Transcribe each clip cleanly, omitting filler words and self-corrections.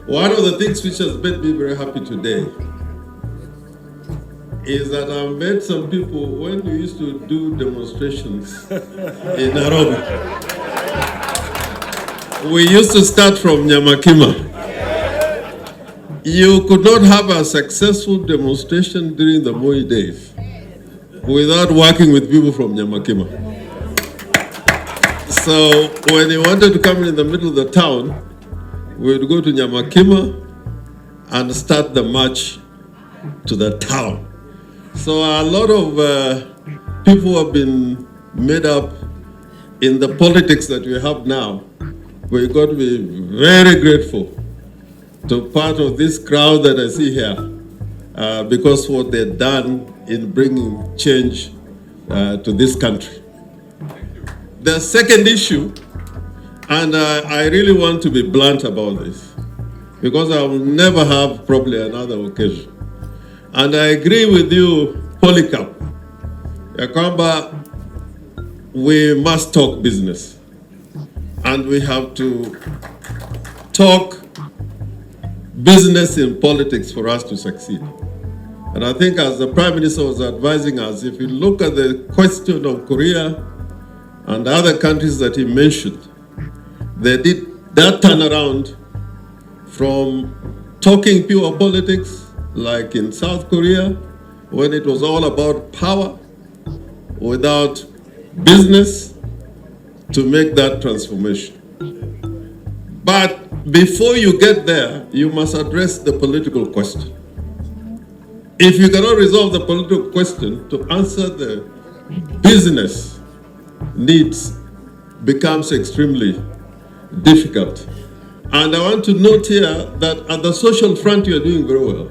One of the things which has made me very happy today is that I've met some people when we used to do demonstrations in Nairobi. We used to start from Nyamakima. You could not have a successful demonstration during the Moi days without working with people from Nyamakima. So when you wanted to come in the middle of the town, we would go to Nyamakima and start the march to the town. So a lot of people have been made up in the politics that we have now. We've got to be very grateful to part of this crowd that I see here because what they've done in bringing change to this country. The second issue, and I really want to be blunt about this, because I will never have probably another occasion. And I agree with you, Polycarp, Yakamba, we must talk business. And we have to talk business in politics for us to succeed. And I think as the Prime Minister was advising us, if you look at the question of Korea and other countries that he mentioned, they did that turnaround from talking pure politics, like in South Korea, when it was all about power, without business, to make that transformation. But before you get there, you must address the political question. If you cannot resolve the political question, to answer the business needs becomes extremely difficult. And I want to note here that at the social front, you are doing very well.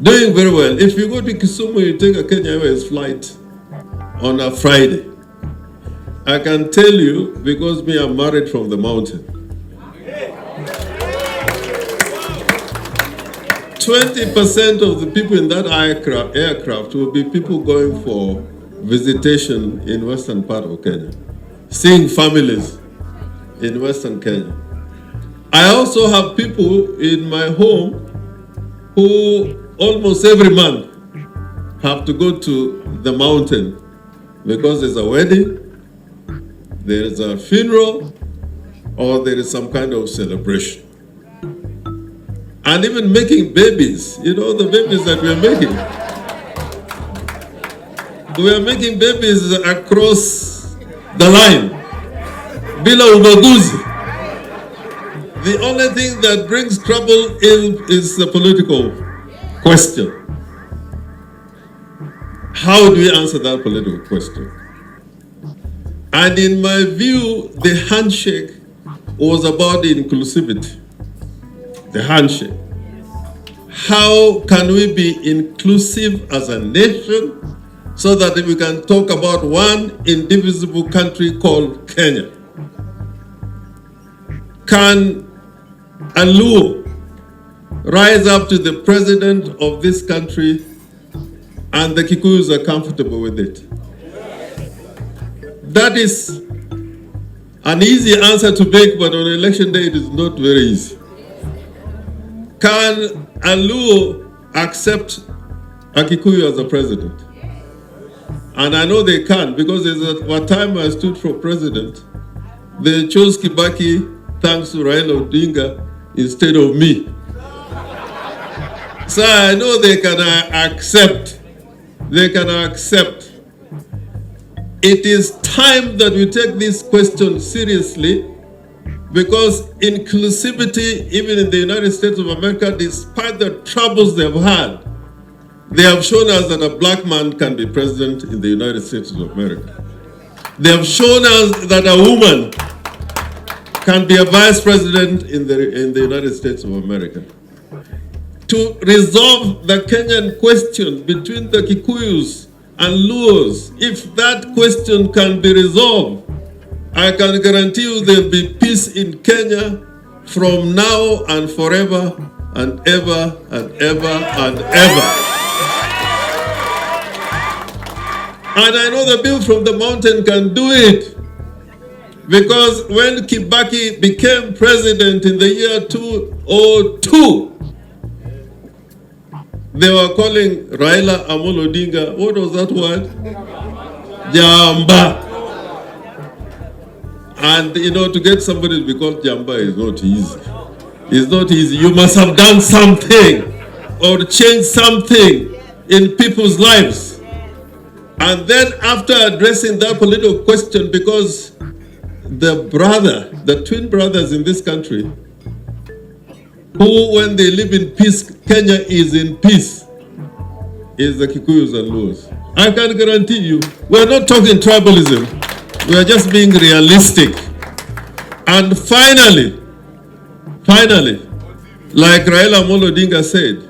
Doing very well. If you go to Kisumu, you take a Kenya Airways flight on a Friday. I can tell you, because me, I'm married from the mountain. 20% of the people in that aircraft will be people going for visitation in western part of Kenya, seeing families in western Kenya. I also have people in my home who almost every month have to go to the mountain because there's a wedding, there is a funeral, or there is some kind of celebration. And even making babies, you know, the babies that we are making. We are making babies across the line. Bila ubaguzi. The only thing that brings trouble is the political question. How do we answer that political question? And in my view, the handshake was about inclusivity. The handshake. How can we be inclusive as a nation so that we can talk about one indivisible country called Kenya? Can a Luo rise up to the president of this country and the Kikuyus are comfortable with it? That is an easy answer to make, but on election day it is not very easy. Can a Luo accept a Kikuyu as a president? And I know they can, because there's a time I stood for president, they chose Kibaki thanks to Raila Odinga instead of me. So I know they can accept. They can accept. It is time that we take this question seriously, because inclusivity, even in the United States of America, despite the troubles they've had, they have shown us that a black man can be president in the United States of America. They have shown us that a woman can be a vice president in the United States of America. To resolve the Kenyan question between the Kikuyus and Luos, if that question can be resolved, I can guarantee you there'll be peace in Kenya from now and forever and ever and ever and ever. And I know the people from the mountain can do it. Because when Kibaki became president in the year 2002, they were calling Raila Amolo Odinga, what was that word? Jamba. And you know, to get somebody to be called Jamba is not easy. It's not easy. You must have done something or changed something in people's lives. And then after addressing that political question, because the twin brothers in this country, who when they live in peace, Kenya is in peace, is the Kikuyus and Luos. I can guarantee you, we're not talking tribalism. We are just being realistic. And finally, like Raila Amolo Odinga said,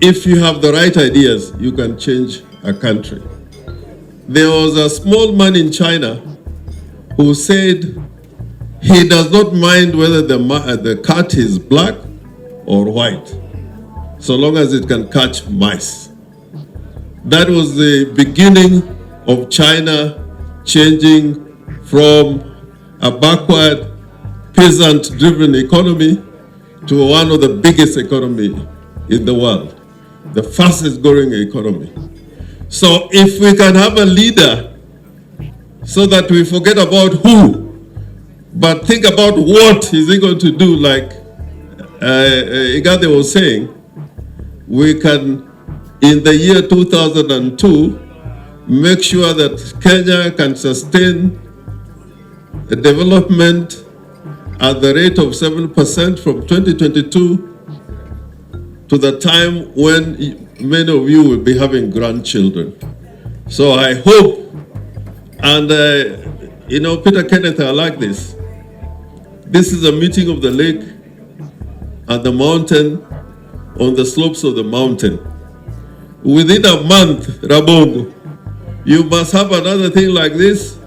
if you have the right ideas, you can change a country. There was a small man in China who said he does not mind whether the cat is black or white, so long as it can catch mice. That was the beginning of China changing from a backward, peasant-driven economy to one of the biggest economies in the world, the fastest growing economy. So if we can have a leader so that we forget about who, but think about what is he going to do, like Igade was saying, we can, in the year 2002, make sure that Kenya can sustain the development at the rate of 7% from 2022 to the time when many of you will be having grandchildren. So I hope, and you know, Peter Kenneth, I like this. This is a meeting of the lake and the mountain on the slopes of the mountain. Within a month, Rabongo, you must have another thing like this,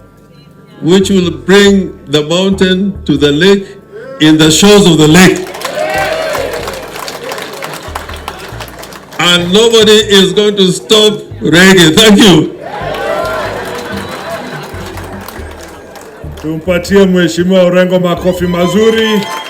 which will bring the mountain to the lake in the shores of the lake. And nobody is going to stop reggae. Thank you. Tumpatie Mheshimiwa Orengo makofi mazuri.